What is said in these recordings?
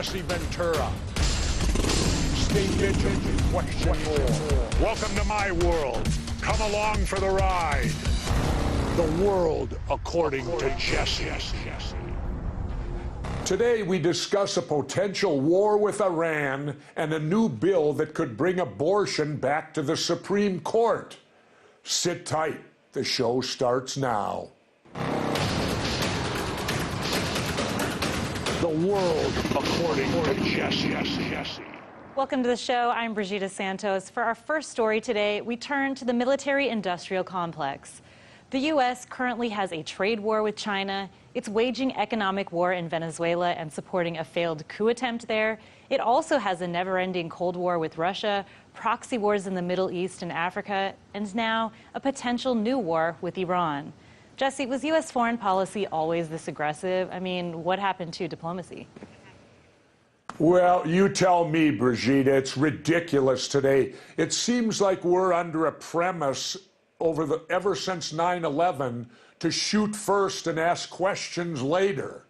Jesse Ventura. Stay vigilant and question more. Welcome to my world. Come along for the ride. The world according to Jesse. Today we discuss a potential war with Iran and a new bill that could bring abortion back to the Supreme Court. Sit tight. The show starts now. The world according to Jesse. Welcome to the show. I'm Brigida Santos. For our first story today, we turn to the military-industrial complex. The U.S. currently has a trade war with China. It's waging economic war in Venezuela and supporting a failed coup attempt there. It also has a never-ending Cold War with Russia, proxy wars in the Middle East and Africa, and now a potential new war with Iran. Jesse, was U.S. foreign policy always this aggressive? I mean, what happened to diplomacy? Well, you tell me, Brigida. It's ridiculous today. It seems like we're under a premise ever since 9/11 to shoot first and ask questions later.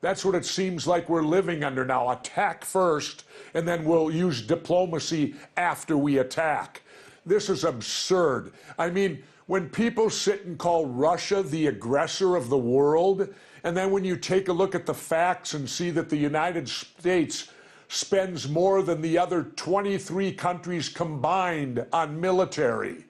That's what it seems like we're living under now. Attack first, and then we'll use diplomacy after we attack. This is absurd. I mean, when people sit and call Russia the aggressor of the world, and then when you take a look at the facts and see that the United States spends more than the other 23 countries combined on military,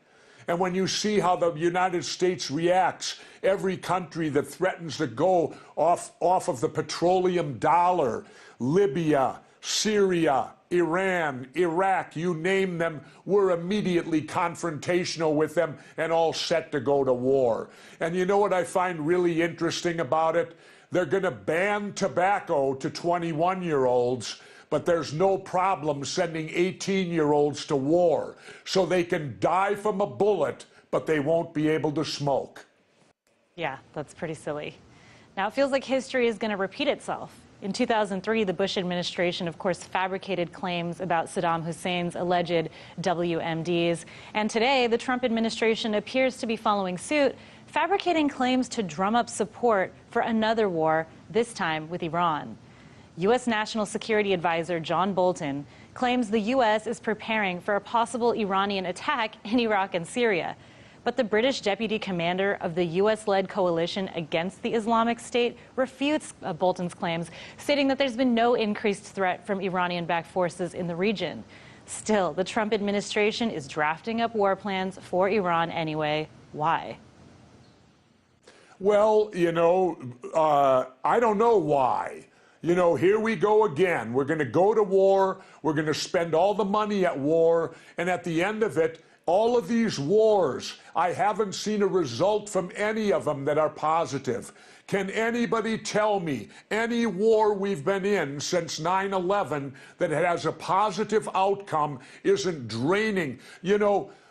and when you see how the United States reacts, every country that threatens to go off of the petroleum dollar, Libya, Syria, Iran, Iraq, you name them, we're immediately confrontational with them and all set to go to war. And you know what I find really interesting about it? They're going to ban tobacco to 21-year-olds, but there's no problem sending 18-year-olds to war. So they can die from a bullet, but they won't be able to smoke. Yeah, that's pretty silly. Now, it feels like history is going to repeat itself. In 2003, the Bush administration, of course, fabricated claims about Saddam Hussein's alleged WMDs. And today, the Trump administration appears to be following suit, fabricating claims to drum up support for another war, this time with Iran. U.S. National Security Advisor John Bolton claims the U.S. is preparing for a possible Iranian attack in Iraq and Syria. But the British deputy commander of the U.S.-led coalition against the Islamic State refutes Bolton's claims, stating that there's been no increased threat from Iranian-backed forces in the region. Still, the Trump administration is drafting up war plans for Iran anyway. Why? Well, I don't know why. Here we go again. We're going to go to war. We're going to spend all the money at war. And at the end of it, all of these wars, I haven't seen a result from any of them that are positive. Can anybody tell me any war we've been in since 9/11 that has a positive outcome isn't draining?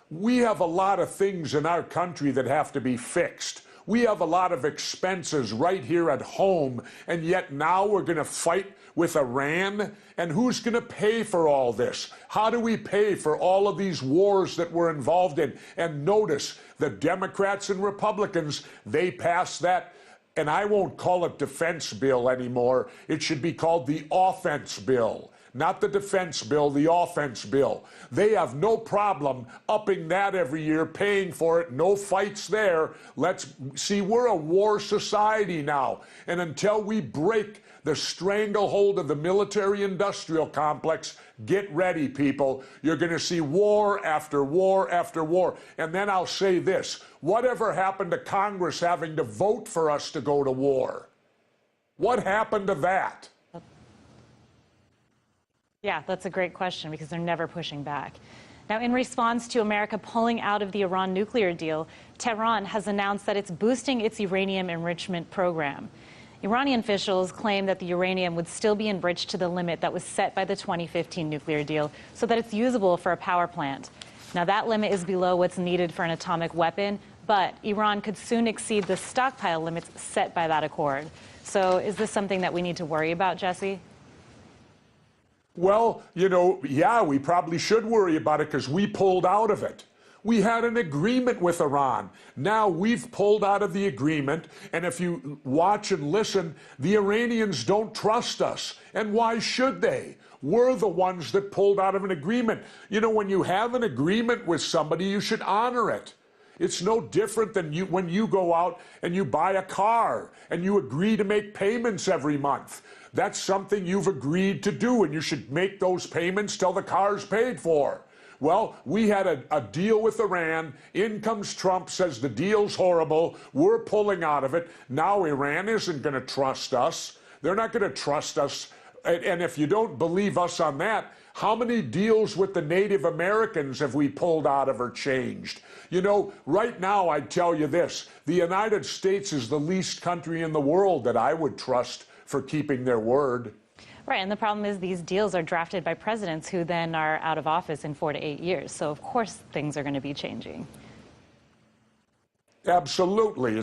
We have a lot of things in our country that have to be fixed. We have a lot of expenses right here at home, and yet now we're going to fight with Iran? And who's going to pay for all this? How do we pay for all of these wars that we're involved in? And notice, the Democrats and Republicans, they passed that, and I won't call it defense bill anymore. It should be called the offense bill. Not the defense bill, the offense bill. They have no problem upping that every year, paying for it, no fights there. Let's see, we're a war society now. And until we break the stranglehold of the military-industrial complex, get ready, people. You're going to see war after war after war. And then I'll say this, whatever happened to Congress having to vote for us to go to war? What happened to that? Yeah, that's a great question because they're never pushing back. Now, in response to America pulling out of the Iran nuclear deal, Tehran has announced that it's boosting its uranium enrichment program. Iranian officials claim that the uranium would still be enriched to the limit that was set by the 2015 nuclear deal so that it's usable for a power plant. Now, that limit is below what's needed for an atomic weapon, but Iran could soon exceed the stockpile limits set by that accord. So is this something that we need to worry about, Jesse? Well, yeah, we probably should worry about it because we pulled out of it. We had an agreement with Iran. Now we've pulled out of the agreement, and if you watch and listen, the Iranians don't trust us. And why should they? We're the ones that pulled out of an agreement. You know, when you have an agreement with somebody, you should honor it. It's no different than when you go out and you buy a car and you agree to make payments every month. That's something you've agreed to do, and you should make those payments till the car's paid for. Well, we had a deal with Iran. In comes Trump, says the deal's horrible. We're pulling out of it. Now Iran isn't going to trust us. They're not going to trust us. And if you don't believe us on that, how many deals with the Native Americans have we pulled out of or changed? You know, right now, I'd tell you this. The United States is the least country in the world that I would trust for keeping their word. Right, and the problem is these deals are drafted by presidents who then are out of office in 4 to 8 years. So, of course, things are going to be changing. Absolutely.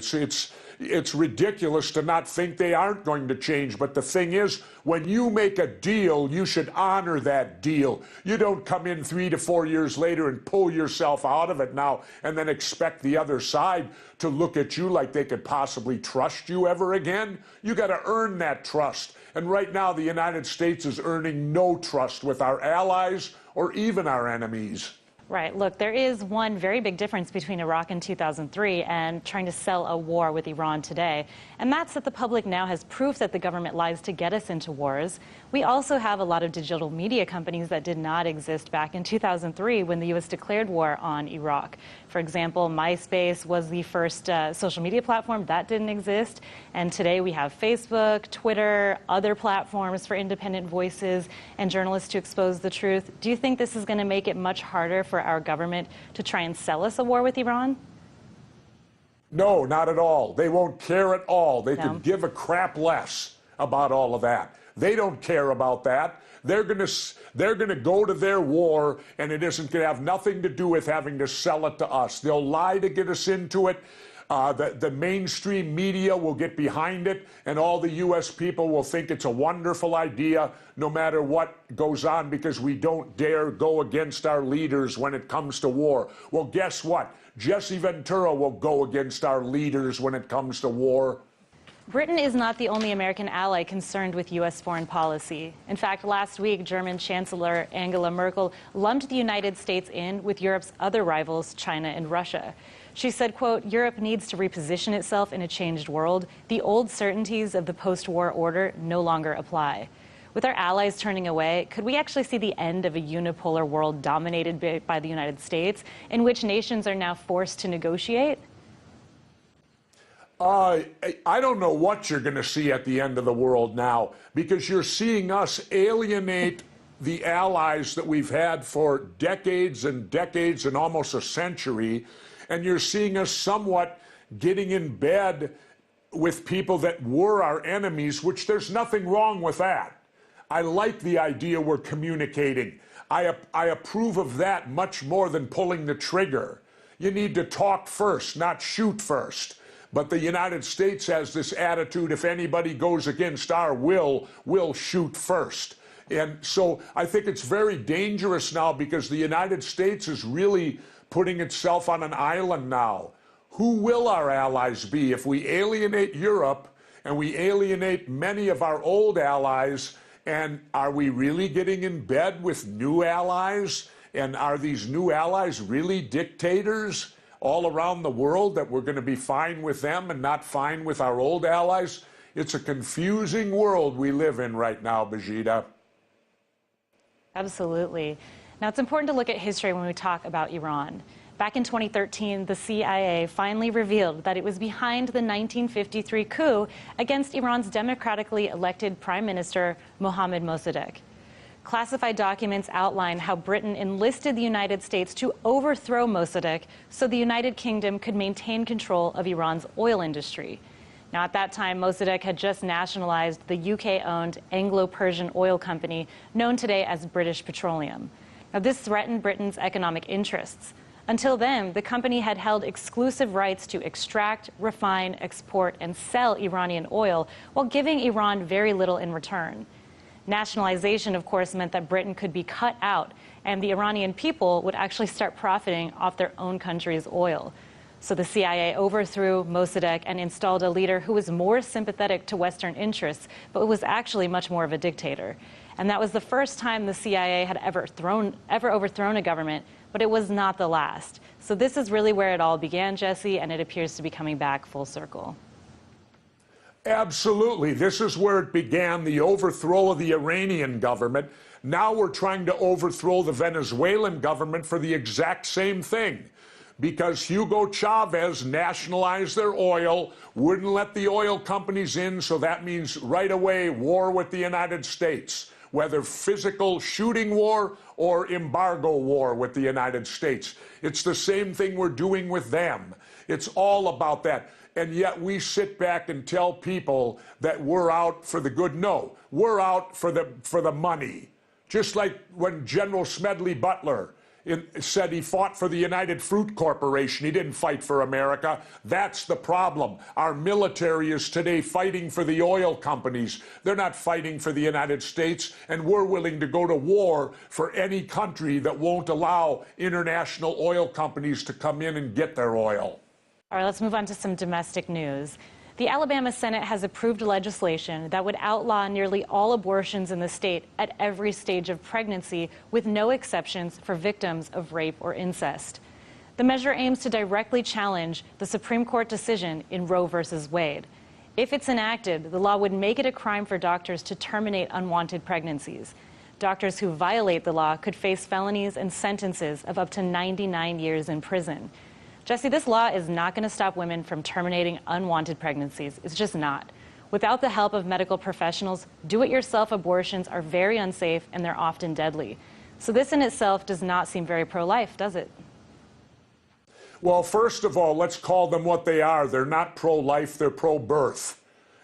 It's ridiculous to not think they aren't going to change. But the thing is, when you make a deal, you should honor that deal. You don't come in 3 to 4 years later and pull yourself out of it now and then expect the other side to look at you like they could possibly trust you ever again. You got to earn that trust. And right now, the United States is earning no trust with our allies or even our enemies. Right. Look, there is one very big difference between Iraq in 2003 and trying to sell a war with Iran today. And that's that the public now has proof that the government lies to get us into wars. We also have a lot of digital media companies that did not exist back in 2003 when the U.S. declared war on Iraq. For example, MySpace was the first social media platform that didn't exist. And today we have Facebook, Twitter, other platforms for independent voices and journalists to expose the truth. Do you think this is going to make it much harder for our government to try and sell us a war with Iran? No, not at all. They won't care at all. They could give a crap less about all of that. They don't care about that. They're going to go to their war, and it isn't going to have nothing to do with having to sell it to us. They'll lie to get us into it. The mainstream media will get behind it, and all the U.S. people will think it's a wonderful idea no matter what goes on, because we don't dare go against our leaders when it comes to war. Well, guess what? Jesse Ventura will go against our leaders when it comes to war. Britain is not the only American ally concerned with U.S. foreign policy. In fact, last week, German Chancellor Angela Merkel lumped the United States in with Europe's other rivals, China and Russia. She said, quote, "Europe needs to reposition itself in a changed world. The old certainties of the post-war order no longer apply." With our allies turning away, could we actually see the end of a unipolar world dominated by the United States, in which nations are now forced to negotiate? I don't know what you're going to see at the end of the world now, because you're seeing us alienate the allies that we've had for decades and decades and almost a century, and you're seeing us somewhat getting in bed with people that were our enemies, which there's nothing wrong with that. I like the idea we're communicating. I approve of that much more than pulling the trigger. You need to talk first, not shoot first. But the United States has this attitude, if anybody goes against our will, we'll shoot first. And so I think it's very dangerous now, because the United States is really putting itself on an island now. Who will our allies be if we alienate Europe and we alienate many of our old allies? And are we really getting in bed with new allies? And are these new allies really dictators all around the world, that we're going to be fine with them and not fine with our old allies? It's a confusing world we live in right now, Bijita. Absolutely. Now, it's important to look at history when we talk about Iran. Back in 2013, the CIA finally revealed that it was behind the 1953 coup against Iran's democratically elected Prime Minister Mohammad Mossadegh. Classified documents outline how Britain enlisted the United States to overthrow Mossadegh so the United Kingdom could maintain control of Iran's oil industry. Now, at that time, Mossadegh had just nationalized the UK-owned Anglo-Persian oil company known today as British Petroleum. Now, this threatened Britain's economic interests. Until then, the company had held exclusive rights to extract, refine, export, and sell Iranian oil while giving Iran very little in return. Nationalization, of course, meant that Britain could be cut out, and the Iranian people would actually start profiting off their own country's oil. So the CIA overthrew Mossadegh and installed a leader who was more sympathetic to Western interests, but was actually much more of a dictator. And that was the first time the CIA had ever overthrown a government, but it was not the last. So this is really where it all began, Jesse, and it appears to be coming back full circle. Absolutely. This is where it began, the overthrow of the Iranian government. Now we're trying to overthrow the Venezuelan government for the exact same thing. Because Hugo Chavez nationalized their oil, wouldn't let the oil companies in, so that means right away war with the United States, whether physical shooting war or embargo war with the United States. It's the same thing we're doing with them. It's all about that. And yet we sit back and tell people that we're out for the good. No, we're out for the money. Just like when General Smedley Butler said he fought for the United Fruit Corporation. He didn't fight for America. That's the problem. Our military is today fighting for the oil companies. They're not fighting for the United States, and we're willing to go to war for any country that won't allow international oil companies to come in and get their oil. All right, let's move on to some domestic news. The Alabama Senate has approved legislation that would outlaw nearly all abortions in the state at every stage of pregnancy, with no exceptions for victims of rape or incest. The measure aims to directly challenge the Supreme Court decision in Roe v. Wade. If it's enacted, the law would make it a crime for doctors to terminate unwanted pregnancies. Doctors who violate the law could face felonies and sentences of up to 99 years in prison. Jesse, this law is not going to stop women from terminating unwanted pregnancies. It's just not. Without the help of medical professionals, do-it-yourself abortions are very unsafe and they're often deadly. So this in itself does not seem very pro-life, does it? Well, first of all, let's call them what they are. They're not pro-life, they're pro-birth.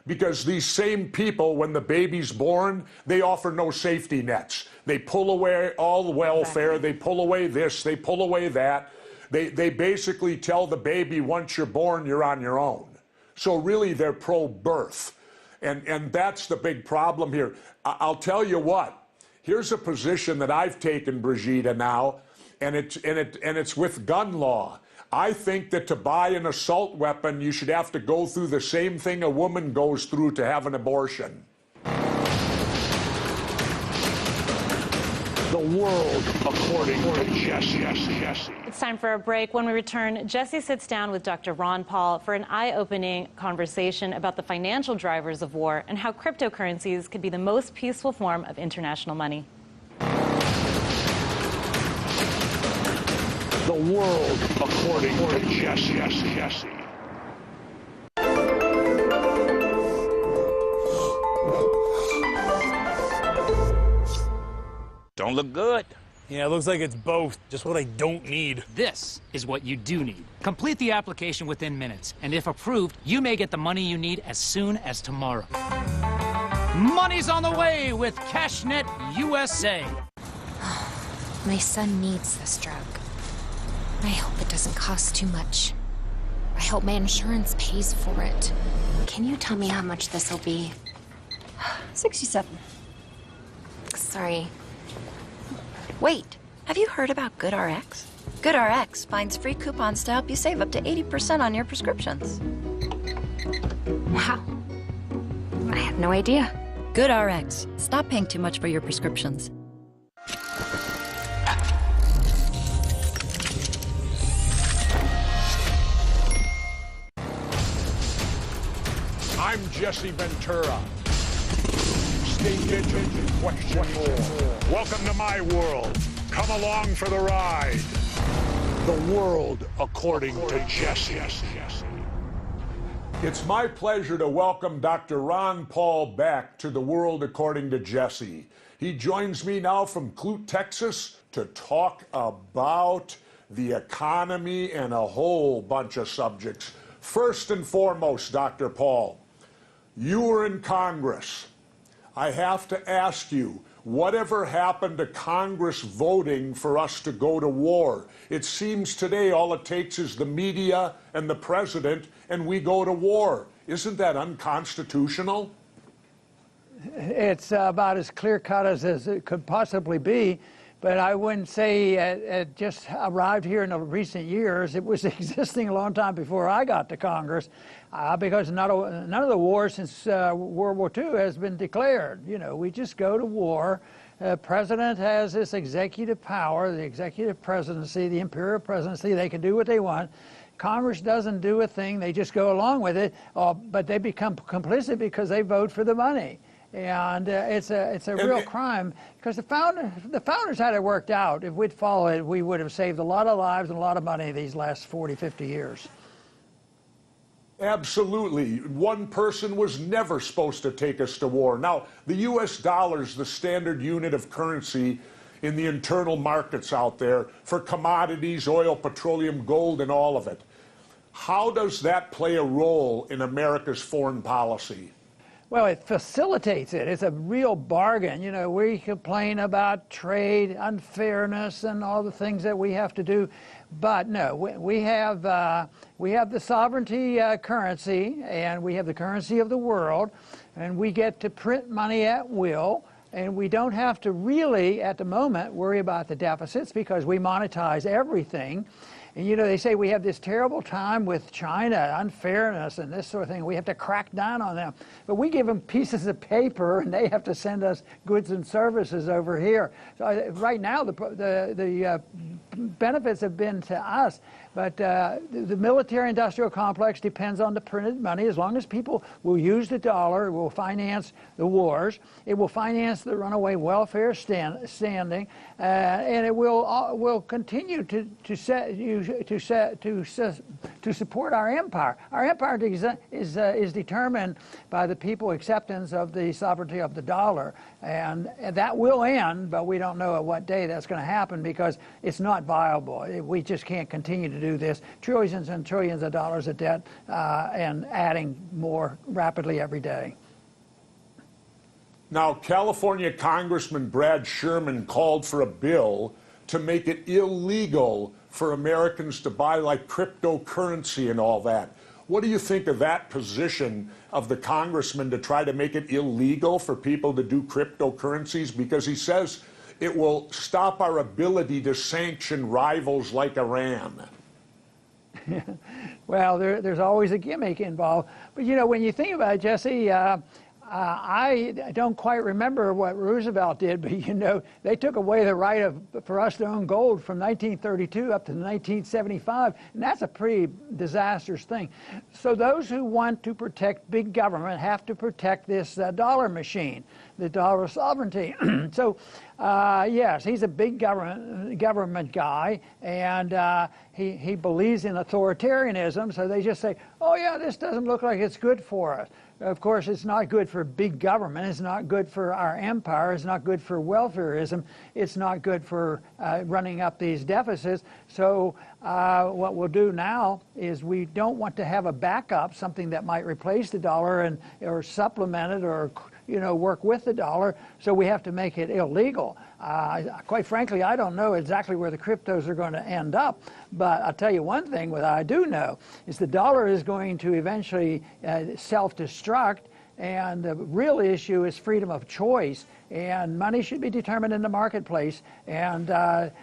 Because these same people, when the baby's born, they offer no safety nets. They pull away all the welfare, they pull away this, they pull away that. They basically tell the baby, once you're born, you're on your own. So really, they're pro-birth. And that's the big problem here. I'll tell you what. Here's a position that I've taken, Brigida, now, and it's with gun law. I think that to buy an assault weapon, you should have to go through the same thing a woman goes through to have an abortion. The world according to Jesse. It's time for a break. When we return, Jesse sits down with Dr. Ron Paul for an eye-opening conversation about the financial drivers of war and how cryptocurrencies could be the most peaceful form of international money. The world according to Jesse. Don't look good. Yeah, it looks like it's both. Just what I don't need. This is what you do need. Complete the application within minutes, and if approved, you may get the money you need as soon as tomorrow. Money's on the way with CashNet USA. My son needs this drug. I hope it doesn't cost too much. I hope my insurance pays for it. Can you tell me how much this will be? 67. Sorry. Wait, have you heard about GoodRx? GoodRx finds free coupons to help you save up to 80% on your prescriptions. Wow. I had no idea. GoodRx. Stop paying too much for your prescriptions. I'm Jesse Ventura. Stay vigilant and question more. Welcome to my world. Come along for the ride. The world according to Jesse. It's my pleasure to welcome Dr. Ron Paul back to The World According to Jesse. He joins me now from Clute, Texas, to talk about the economy and a whole bunch of subjects. First and foremost, Dr. Paul, you were in Congress. I have to ask you, whatever happened to Congress voting for us to go to war? It seems today all it takes is the media and the president, and we go to war. Isn't that unconstitutional? It's about as clear-cut as it could possibly be. But I wouldn't say it just arrived here in the recent years. It was existing a long time before I got to Congress, because none of the wars since World War II has been declared. You know, we just go to war. The president has this executive power, the executive presidency, the imperial presidency. They can do what they want. Congress doesn't do a thing. They just go along with it, but they become complicit because they vote for the money. And it's a real crime, because the founders had it worked out. If we'd followed it, we would have saved a lot of lives and a lot of money these last 40, 50 years. Absolutely. One person was never supposed to take us to war. Now, the U.S. dollar is the standard unit of currency in the internal markets out there for commodities, oil, petroleum, gold, and all of it. How does that play a role in America's foreign policy? Well, it facilitates it. It's a real bargain. You know, we complain about trade, unfairness, and all the things that we have to do. But no, we have the sovereignty currency, and we have the currency of the world, and we get to print money at will. And we don't have to really, at the moment, worry about the deficits because we monetize everything. And, you know, they say we have this terrible time with China, unfairness and this sort of thing. We have to crack down on them. But we give them pieces of paper, and they have to send us goods and services over here. So right now, the benefits have been to us. But the military-industrial complex depends on the printed money. As long as people will use the dollar, it will finance the wars. It will finance the runaway welfare standing, and it will continue to support our empire. Our empire is determined by the people's acceptance of the sovereignty of the dollar, and that will end. But we don't know at what day that's going to happen because it's not viable. We just can't continue to do this. Trillions and trillions of dollars of debt and adding more rapidly every day. Now, California Congressman Brad Sherman called for a bill to make it illegal for Americans to buy like cryptocurrency and all that. What do you think of that position of the congressman to try to make it illegal for people to do cryptocurrencies? Because he says it will stop our ability to sanction rivals like Iran. Well, there's always a gimmick involved. But, you know, when you think about it, Jesse, I don't quite remember what Roosevelt did, but, you know, they took away the right for us to own gold from 1932 up to 1975, and that's a pretty disastrous thing. So those who want to protect big government have to protect this dollar machine, the dollar sovereignty. So, yes, he's a big government guy, and he believes in authoritarianism, so they just say, oh, yeah, this doesn't look like it's good for us. Of course, it's not good for big government. It's not good for our empire. It's not good for welfareism. It's not good for running up these deficits. So what we'll do now is we don't want to have a backup, something that might replace the dollar or supplement it or, you know, work with the dollar. So we have to make it illegal. Quite frankly, I don't know exactly where the cryptos are going to end up, but I'll tell you one thing, what I do know is the dollar is going to eventually self-destruct, and the real issue is freedom of choice, and money should be determined in the marketplace, and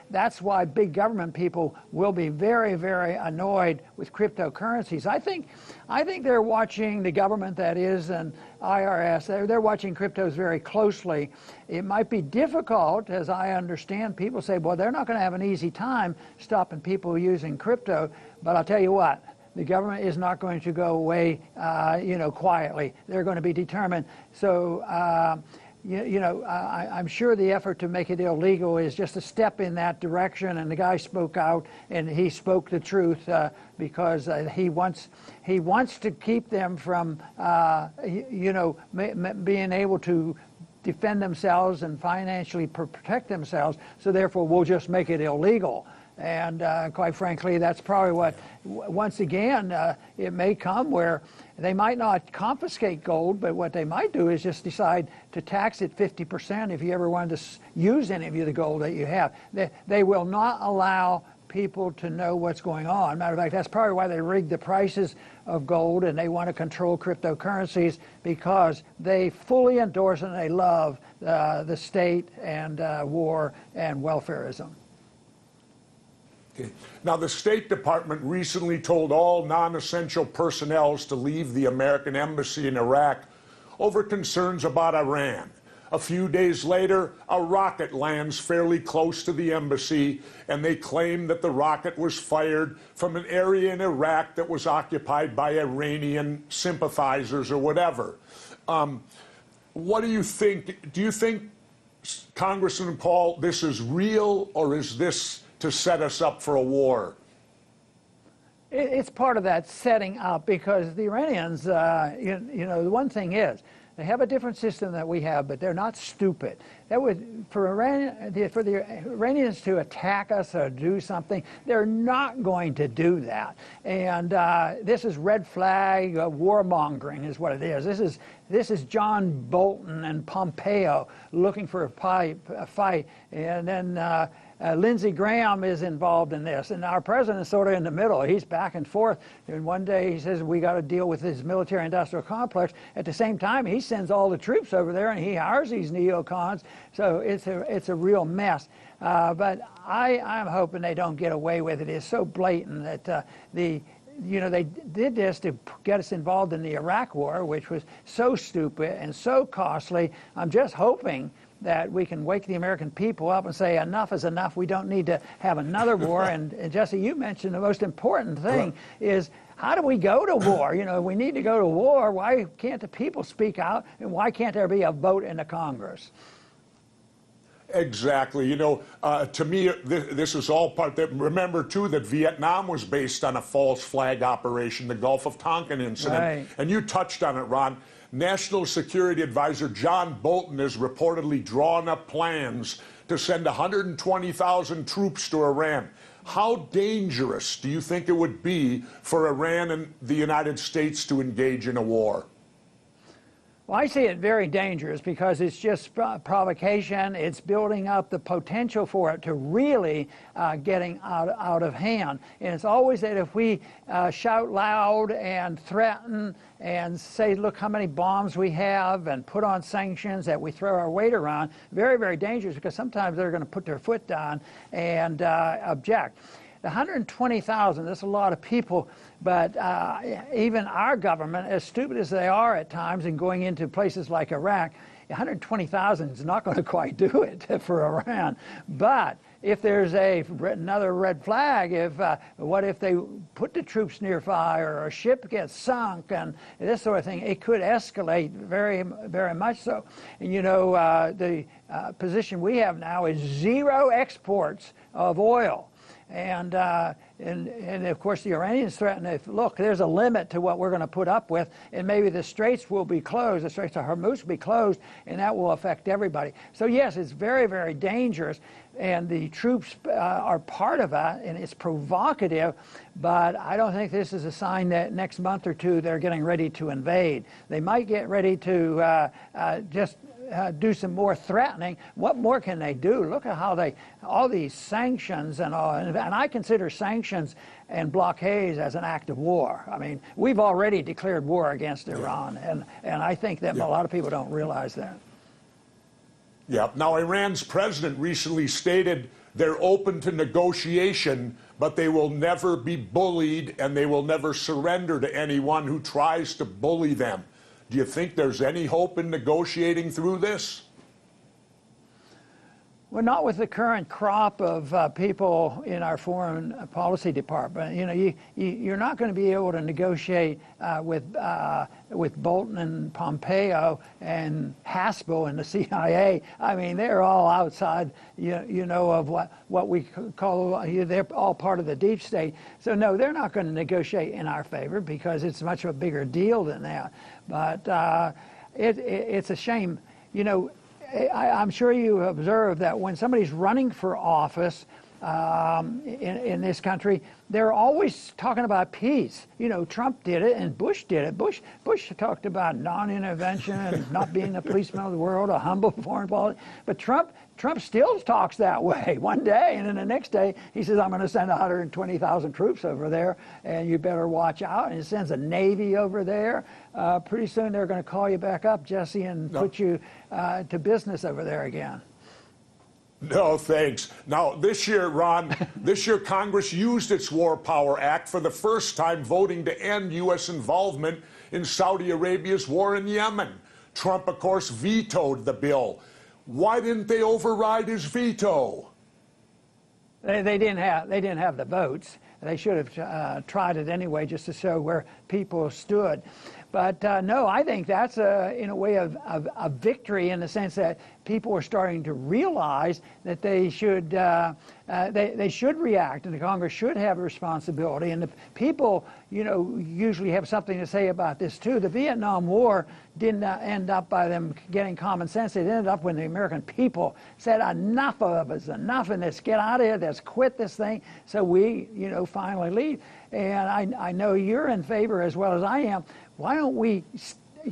that's why big government people will be very, very annoyed with cryptocurrencies. I think they're watching the government, that is, and IRS, they're watching cryptos very closely. It might be difficult, as I understand. People say, well, they're not going to have an easy time stopping people using crypto, but I'll tell you what, the government is not going to go away, you know, quietly. They're going to be determined. So, I'm sure the effort to make it illegal is just a step in that direction. And the guy spoke out, and he spoke the truth because he wants to keep them from, being able to defend themselves and financially protect themselves. So therefore, we'll just make it illegal. And quite frankly, that's probably what, once again, it may come where they might not confiscate gold, but what they might do is just decide to tax it 50% if you ever wanted to use any of the gold that you have. They will not allow people to know what's going on. Matter of fact, that's probably why they rigged the prices of gold and they want to control cryptocurrencies, because they fully endorse and they love the state and war and welfareism. Okay. Now, the State Department recently told all non-essential personnel to leave the American embassy in Iraq over concerns about Iran. A few days later, a rocket lands fairly close to the embassy, and they claim that the rocket was fired from an area in Iraq that was occupied by Iranian sympathizers or whatever. What do you think? Do you think, Congressman Paul, this is real, or is this to set us up for a war? It's part of that setting up, because the Iranians, you know, the one thing is, they have a different system that we have, but they're not stupid. That would, for the Iranians to attack us or do something, they're not going to do that. And this is red flag warmongering is what it is. This is John Bolton and Pompeo looking for a fight, and then Lindsey Graham is involved in this, and our president's sort of in the middle. He's back and forth, and one day he says we got to deal with this military-industrial complex. At the same time, he sends all the troops over there, and he hires these neocons. So it's a real mess. But I'm hoping they don't get away with it. It's so blatant that they did this to get us involved in the Iraq War, which was so stupid and so costly. I'm just hoping that we can wake the American people up and say enough is enough. We don't need to have another war. And Jesse, you mentioned the most important thing is, how do we go to war? You know, we need to go to war. Why can't the people speak out? And why can't there be a vote in the Congress? Exactly. You know, to me, this is all part that, remember, too, that Vietnam was based on a false flag operation, the Gulf of Tonkin incident. Right. And you touched on it, Ron. National Security Advisor John Bolton has reportedly drawn up plans to send 120,000 troops to Iran. How dangerous do you think it would be for Iran and the United States to engage in a war? Well, I see it very dangerous, because it's just provocation. It's building up the potential for it to really getting out of hand. And it's always that if we shout loud and threaten and say, look how many bombs we have, and put on sanctions, that we throw our weight around, very, very dangerous, because sometimes they're going to put their foot down and object. The 120,000, that's a lot of people, but even our government, as stupid as they are at times in going into places like Iraq, 120,000 is not going to quite do it for Iran. But if there's another red flag, what if they put the troops near fire, or a ship gets sunk, and this sort of thing, it could escalate very, very much so. And you know, the position we have now is zero exports of oil. And of course the Iranians threaten, if look, there's a limit to what we're going to put up with, and maybe the straits will be closed, the Straits of Hormuz will be closed, and that will affect everybody. So yes, it's very, very dangerous, and the troops are part of it, and it's provocative, but I don't think this is a sign that next month or two they're getting ready to invade. They might get ready to just do some more threatening. What more can they do? Look at how all these sanctions and all, and I consider sanctions and blockades as an act of war. I mean, we've already declared war against Iran, and I think that a lot of people don't realize that. Yeah. Now, Iran's president recently stated they're open to negotiation, but they will never be bullied, and they will never surrender to anyone who tries to bully them. Do you think there's any hope in negotiating through this? Well, not with the current crop of people in our foreign policy department. You know, you're not going to be able to negotiate with Bolton and Pompeo and Haspel and the CIA. I mean, they're all outside, you know, of what we call, they're all part of the deep state. So no, they're not going to negotiate in our favor, because it's much of a bigger deal than that. But it's a shame, you know. I'm sure you observe that when somebody's running for office, in this country, they're always talking about peace. You know, Trump did it and Bush did it. Bush talked about non-intervention and not being the policeman of the world, a humble foreign policy. But Trump still talks that way one day, and then the next day he says, I'm going to send 120,000 troops over there, and you better watch out. And he sends a Navy over there. Pretty soon they're going to call you back up, Jesse, and put you to business over there again. No, thanks. Now, this year, Ron, Congress used its War Power Act for the first time, voting to end U.S. involvement in Saudi Arabia's war in Yemen. Trump, of course, vetoed the bill. Why didn't they override his veto? They didn't have the votes. They should have tried it anyway, just to show where people stood. But no, I think that's in a way a victory, in the sense that people are starting to realize that they should react, and the Congress should have a responsibility. And the people, you know, usually have something to say about this too. The Vietnam War didn't end up by them getting common sense. It ended up when the American people said, enough of us, enough of this, get out of here, let's quit this thing. So we, you know, finally leave. And I know you're in favor as well as I am. Why don't we,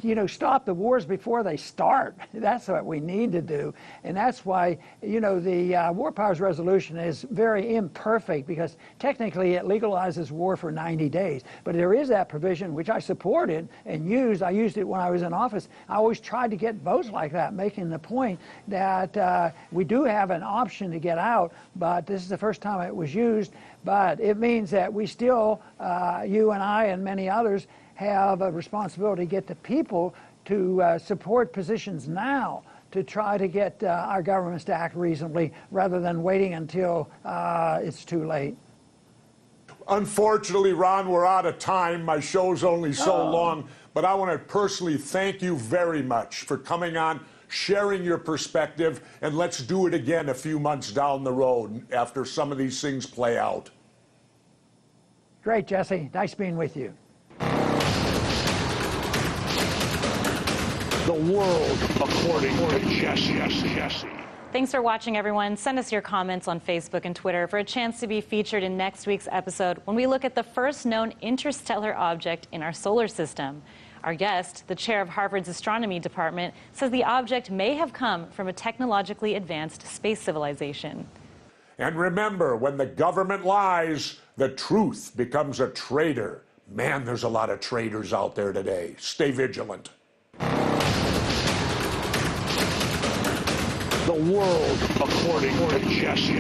you know, stop the wars before they start? That's what we need to do. And that's why, you know, the War Powers Resolution is very imperfect, because technically it legalizes war for 90 days. But there is that provision, which I supported and used. I used it when I was in office. I always tried to get votes like that, making the point that we do have an option to get out, but this is the first time it was used. But it means that we still, you and I and many others, have a responsibility to get the people to support positions now, to try to get our governments to act reasonably, rather than waiting until it's too late. Unfortunately, Ron, we're out of time. My show's only so long, but I want to personally thank you very much for coming on, sharing your perspective, and let's do it again a few months down the road after some of these things play out. Great, Jesse. Nice being with you. The world according to Jesse. Thanks for watching, everyone. Send us your comments on Facebook and Twitter for a chance to be featured in next week's episode, when we look at the first known interstellar object in our solar system. Our guest, the chair of Harvard's astronomy department, says the object may have come from a technologically advanced space civilization. And remember, when the government lies, the truth becomes a traitor. Man, there's a lot of traitors out there today. Stay vigilant. The world according to Jesse.